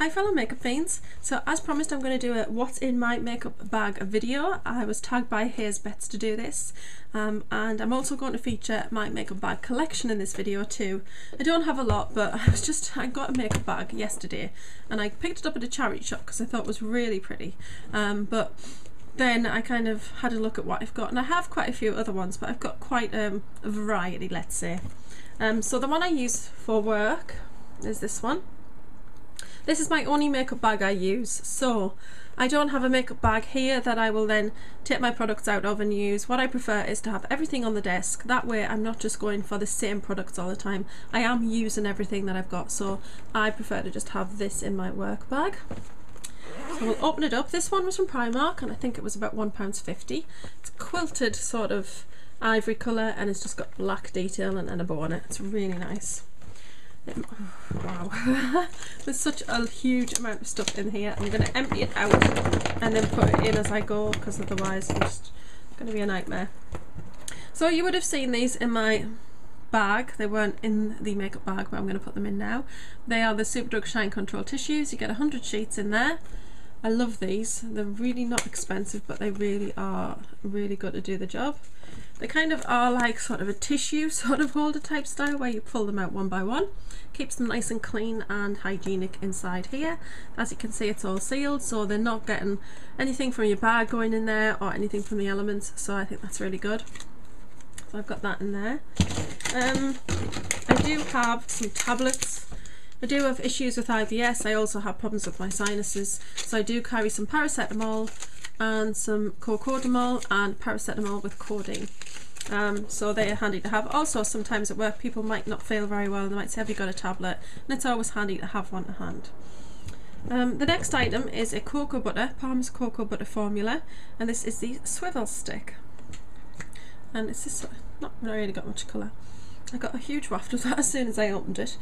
Hi fellow makeup fiends. So as promised, I'm going to do a what's in my makeup bag video. I was tagged by Hayzbetts to do this, and I'm also going to feature my makeup bag collection in this video too. I don't have a lot, but I got a makeup bag yesterday and I picked it up at a charity shop because I thought it was really pretty, but then I kind of had a look at what I've got, and I have quite a few other ones, but I've got quite a variety, let's say. So the one I use for work is this one. This is my only makeup bag I use, so I don't have a makeup bag here that I will then take my products out of and use. What I prefer is to have everything on the desk. That way I'm not just going for the same products all the time. I am using everything that I've got, so I prefer to just have this in my work bag. So we'll open it up. This one was from Primark and I think it was about £1.50. It's quilted sort of ivory colour and it's just got black detail and a bow on it. It's really nice. Wow. There's such a huge amount of stuff in here. I'm going to empty it out and then put it in as I go, because otherwise it's just going to be a nightmare. So you would have seen these in my bag. They weren't in the makeup bag, but I'm going to put them in now. They are the Superdrug Shine Control tissues. You get 100 sheets in there. I love these. They're really not expensive, but they really are really good to do the job. They kind of are like sort of a tissue sort of holder type style where you pull them out one by one. Keeps them nice and clean and hygienic inside here. As you can see, it's all sealed, so they're not getting anything from your bag going in there or anything from the elements, so I think that's really good. So I've got that in there. I do have some tablets. I do have issues with IBS. I also have problems with my sinuses, so I do carry some paracetamol and some cocodamol and paracetamol with codeine. So they're handy to have. Also, sometimes at work people might not feel very well and they might say, have you got a tablet? And it's always handy to have one to hand. The next item is a cocoa butter, Palmer's cocoa butter formula, and this is the swivel stick. And it's just not really got much colour. I got a huge waft of that as soon as I opened it.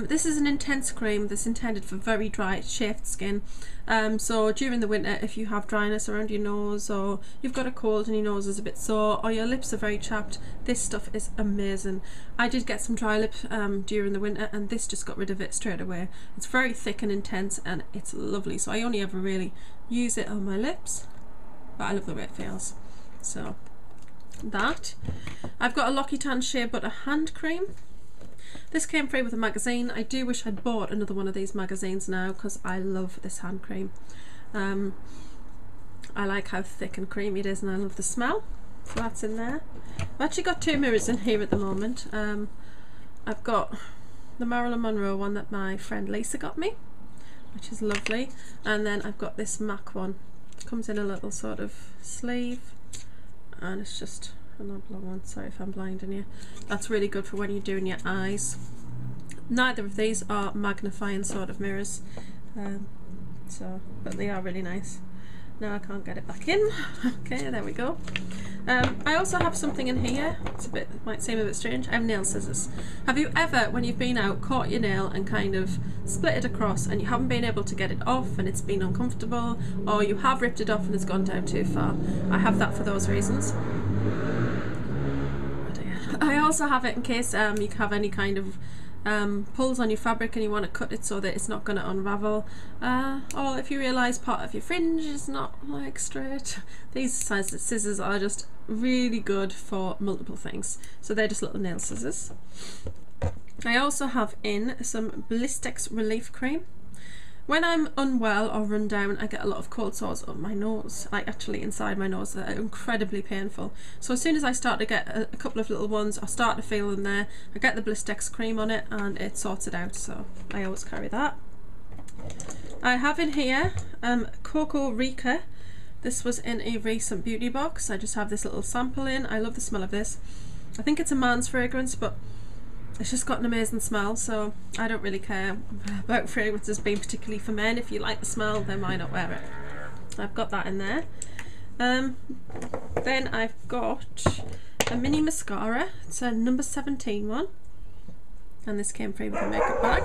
This is an intense cream that's intended for very dry, chafed skin. So during the winter, if you have dryness around your nose, or you've got a cold and your nose is a bit sore, or your lips are very chapped, this stuff is amazing. I did get some dry lips during the winter, and this just got rid of it straight away. It's very thick and intense, and it's lovely. So I only ever really use it on my lips, but I love the way it feels. So that. I've got a L'Occitane Shea Butter hand cream. This came free with a magazine. I do wish I'd bought another one of these magazines now, because I love this hand cream. I like how thick and creamy it is, and I love the smell. So that's in there. I've actually got two mirrors in here at the moment. I've got the Marilyn Monroe one that my friend Lisa got me, which is lovely, and then I've got this MAC one. It comes in a little sort of sleeve, and it's just an oblong one. Sorry if I'm blinding you. That's really good for when you're doing your eyes. Neither of these are magnifying sort of mirrors, but they are really nice. Now I can't get it back in. Okay, there we go. I also have something in here. It might seem a bit strange. I have nail scissors. Have you ever, when you've been out, caught your nail and kind of split it across and you haven't been able to get it off and it's been uncomfortable, or you have ripped it off and it's gone down too far? I have that for those reasons. I also have it in case you have any kind of pulls on your fabric and you want to cut it so that it's not going to unravel, or if you realise part of your fringe is not like straight. These size scissors are just really good for multiple things, so they're just little nail scissors. I also have in some Blistex relief cream. When I'm unwell or run down, I get a lot of cold sores up my nose, like actually inside my nose. They're incredibly painful. So as soon as I start to get a couple of little ones, I start to feel them there, I get the Blistex cream on it and it sorts it out, so I always carry that. I have in here Coco Rica. This was in a recent beauty box. I just have this little sample in. I love the smell of this. I think it's a man's fragrance, but it's just got an amazing smell, so I don't really care about fragrances being particularly for men. If you like the smell, then why not wear it? I've got that in there. Then I've got a mini mascara. It's a number 17 one, and this came free with a makeup bag.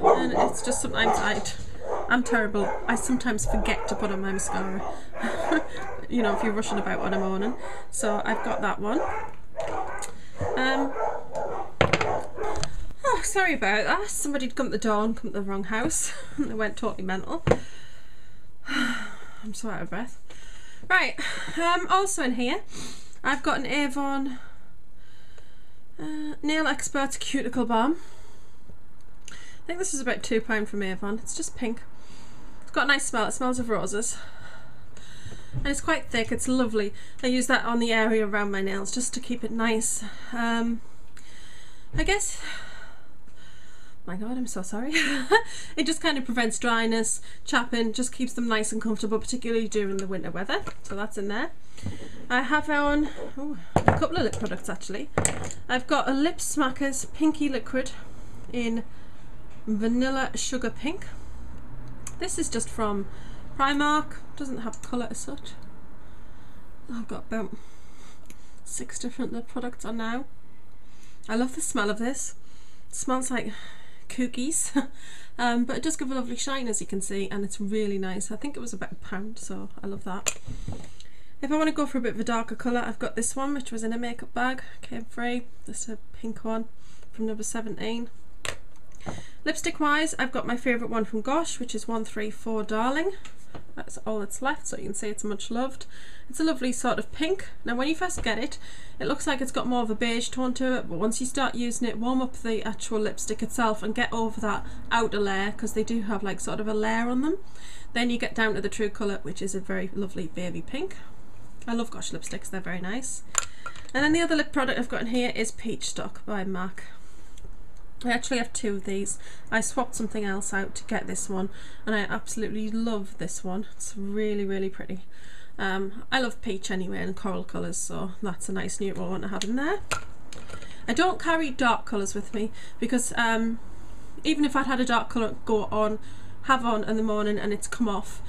And it's just sometimes I'm terrible. I sometimes forget to put on my mascara. You know, if you're rushing about on a morning. So I've got that one. sorry about that. Somebody'd come to the door and come to the wrong house and they went totally mental. I'm so out of breath. Right, also in here I've got an Avon Nail Experts Cuticle Balm. I think this is about £2 from Avon. It's just pink. It's got a nice smell. It smells of roses. And it's quite thick. It's lovely. I use that on the area around my nails just to keep it nice. I guess... My God, I'm so sorry. It just kind of prevents dryness, chapping, just keeps them nice and comfortable, particularly during the winter weather. So that's in there. I have on a couple of lip products actually. I've got a Lip Smackers Pinky Liquid in Vanilla Sugar Pink. This is just from Primark. Doesn't have colour as such. I've got about 6 different lip products on now. I love the smell of this. It smells like cookies, but it does give a lovely shine, as you can see, and it's really nice. I think it was about £1, so I love that. If I want to go for a bit of a darker colour, I've got this one, which was in a makeup bag, came free. This is a pink one from number 17. Lipstick wise, I've got my favourite one from Gosh, which is 134 Darling. That's all that's left, so you can see it's much loved. It's a lovely sort of pink. Now when you first get it, it looks like it's got more of a beige tone to it, but once you start using it, warm up the actual lipstick itself and get over that outer layer, because they do have like sort of a layer on them, then you get down to the true colour, which is a very lovely baby pink. I love Gosh lipsticks, they're very nice. And then the other lip product I've got in here is Peach Stock by MAC. I actually have 2 of these. I swapped something else out to get this one, and I absolutely love this one. It's really, really pretty. I love peach anyway and coral colours, so that's a nice neutral one to have in there. I don't carry dark colours with me because even if I'd had a dark colour have on in the morning and it's come off,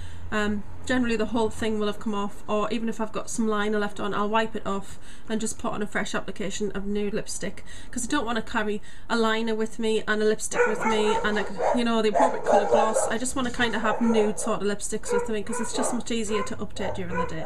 generally the whole thing will have come off, or even if I've got some liner left on, I'll wipe it off and just put on a fresh application of nude lipstick, because I don't want to carry a liner with me and a lipstick with me and you know, the appropriate colour gloss. I just want to kind of have nude sort of lipsticks with me because it's just much easier to update during the day.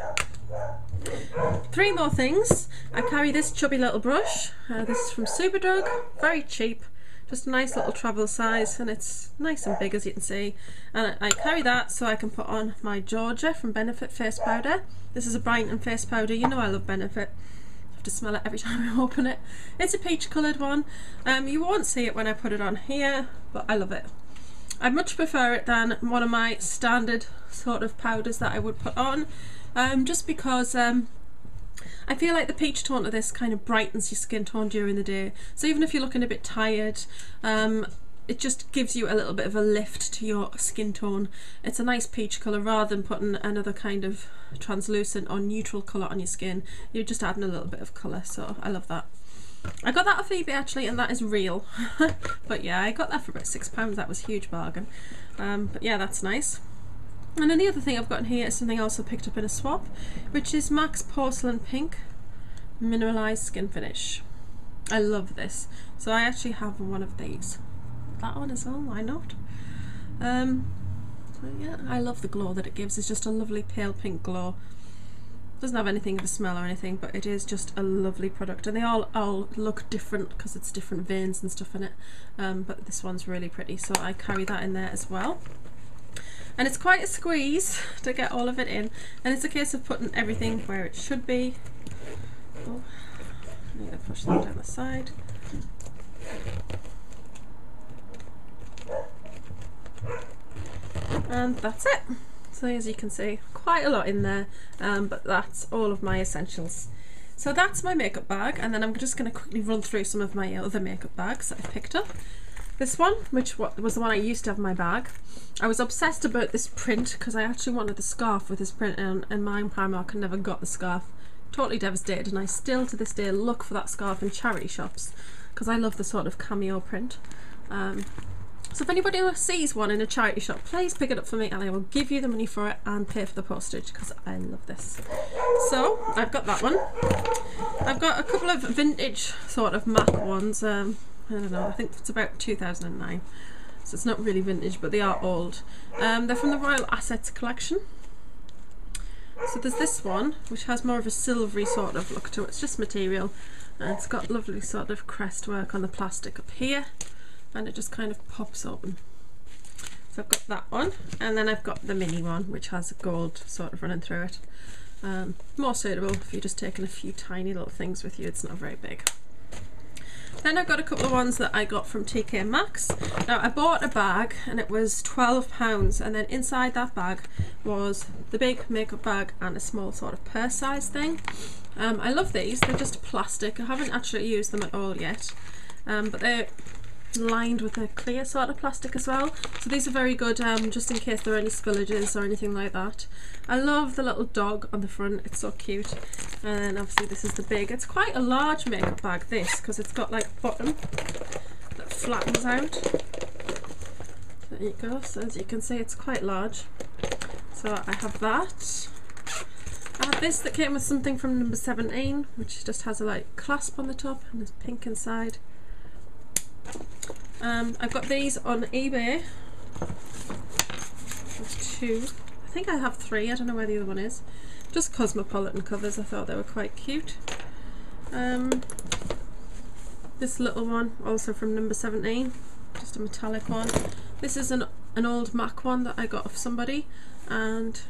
3 more things. I carry this chubby little brush. This is from Superdrug, very cheap. Just a nice little travel size, and it's nice and big, as you can see. And I carry that so I can put on my Georgia from Benefit face powder. This is a Brighton face powder. You know I love Benefit. I have to smell it every time I open it. It's a peach coloured one. You won't see it when I put it on here, but I love it. I much prefer it than one of my standard sort of powders that I would put on, just because I feel like the peach tone of this kind of brightens your skin tone during the day. So even if you're looking a bit tired, it just gives you a little bit of a lift to your skin tone. It's a nice peach colour rather than putting another kind of translucent or neutral colour on your skin. You're just adding a little bit of colour, so I love that. I got that off eBay actually, and that is real. But yeah, I got that for about £6. That was a huge bargain. But yeah, that's nice. And then the other thing I've got in here is something else I picked up in a swap, which is MAC's Porcelain Pink Mineralized Skin Finish. I love this. So I actually have one of these. That one as well, why not? So yeah, I love the glow that it gives. It's just a lovely pale pink glow. Doesn't have anything of a smell or anything, but it is just a lovely product. And they all look different because it's different veins and stuff in it. But this one's really pretty, so I carry that in there as well. And it's quite a squeeze to get all of it in, and it's a case of putting everything where it should be. Oh, I need to push that down the side. And that's it. So as you can see, quite a lot in there, but that's all of my essentials. So that's my makeup bag, and then I'm just going to quickly run through some of my other makeup bags that I've picked up. This one, which was the one I used to have in my bag. I was obsessed about this print because I actually wanted the scarf with this print in, and mine Primark never got the scarf. Totally devastated, and I still to this day look for that scarf in charity shops because I love the sort of cameo print. So if anybody sees one in a charity shop, please pick it up for me and I will give you the money for it and pay for the postage because I love this. So I've got that one. I've got a couple of vintage sort of MAC ones. I don't know, I think it's about 2009, so it's not really vintage, but they are old. They're from the Royal Assets collection. So there's this one, which has more of a silvery sort of look to it. It's just material, and it's got lovely sort of crest work on the plastic up here, and it just kind of pops open. So I've got that one, and then I've got the mini one which has gold sort of running through it. More suitable if you're just taking a few tiny little things with you, it's not very big. Then I've got a couple of ones that I got from TK Maxx. Now I bought a bag and it was £12, and then inside that bag was the big makeup bag and a small sort of purse size thing. I love these, they're just plastic. I haven't actually used them at all yet, but they're lined with a clear sort of plastic as well, so these are very good just in case there are any spillages or anything like that. I love the little dog on the front, it's so cute. And then obviously this is the big, it's quite a large makeup bag this, because it's got like a bottom that flattens out. There you go, so as you can see it's quite large. So I have that. I have this that came with something from number 17, which just has a like clasp on the top and it's pink inside. I've got these on eBay. There's two. I think I have three, I don't know where the other one is. Just Cosmopolitan covers, I thought they were quite cute. This little one, also from number 17, just a metallic one. This is an old MAC one that I got off somebody, and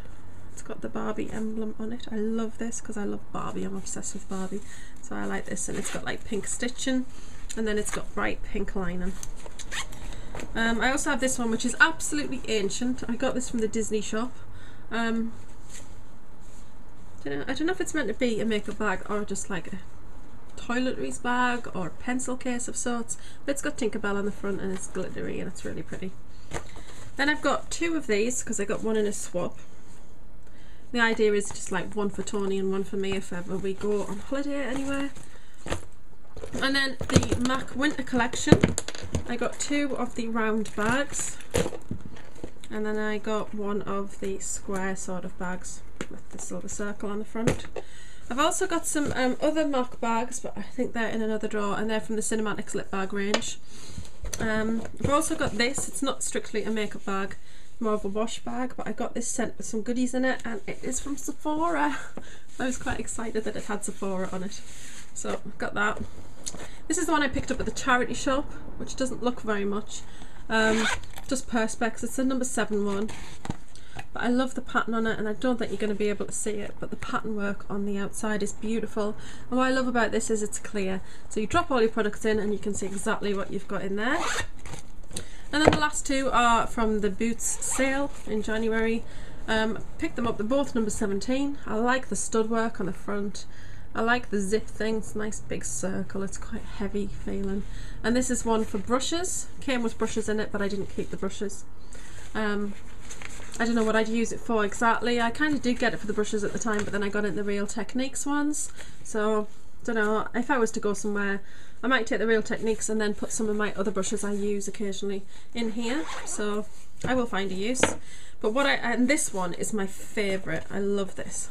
it's got the Barbie emblem on it. I love this because I love Barbie, I'm obsessed with Barbie. So I like this, and it's got like pink stitching, and then it's got bright pink lining. I also have this one which is absolutely ancient. I got this from the Disney shop. I don't know if it's meant to be a makeup bag or just like a toiletries bag or a pencil case of sorts, but it's got Tinkerbell on the front and it's glittery and it's really pretty. Then I've got two of these because I got one in a swap. The idea is just like one for Tony and one for me if ever we go on holiday anywhere. And then the MAC Winter Collection, I got two of the round bags, and then I got one of the square sort of bags with this little circle on the front. I've also got some other MAC bags, but I think they're in another drawer, and they're from the Cinematics Lip Bag range. I've also got this, it's not strictly a makeup bag, more of a wash bag, but I got this sent with some goodies in it, and it is from Sephora. I was quite excited that it had Sephora on it, so I've got that. This is the one I picked up at the charity shop, which doesn't look very much, just Perspex. It's a number 7 one, but I love the pattern on it, and I don't think you're going to be able to see it, but the pattern work on the outside is beautiful. And what I love about this is it's clear, so you drop all your products in and you can see exactly what you've got in there. And then the last two are from the Boots sale in January. Picked them up, they're both number 17. I like the stud work on the front. I like the zip thing, it's a nice big circle, it's quite heavy feeling. And this is one for brushes, came with brushes in it, but I didn't keep the brushes. I don't know what I'd use it for exactly. I kind of did get it for the brushes at the time, but then I got it in the Real Techniques ones. So, don't know, if I was to go somewhere, I might take the Real Techniques and then put some of my other brushes I use occasionally in here. So, I will find a use. But and this one is my favourite, I love this.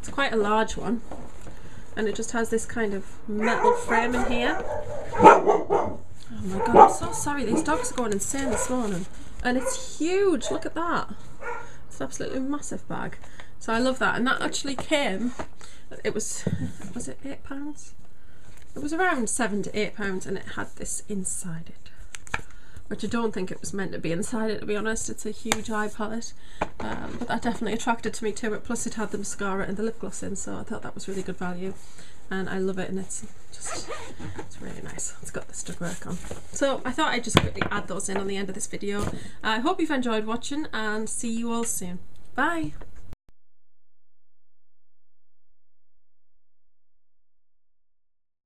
It's quite a large one, and it just has this kind of metal frame in here. Oh my god, I'm so sorry, these dogs are going insane this morning. And it's huge, look at that. It's an absolutely massive bag. So I love that, and that actually came, it was it £8? It was around £7 to £8, and it had this inside it. Which I don't think it was meant to be inside it, to be honest. It's a huge eye palette, but that definitely attracted to me to it. Plus it had the mascara and the lip gloss in, so I thought that was really good value, and I love it, and it's really nice. It's got the stud work on. So I thought I'd just quickly add those in on the end of this video. I hope you've enjoyed watching, and see you all soon. Bye!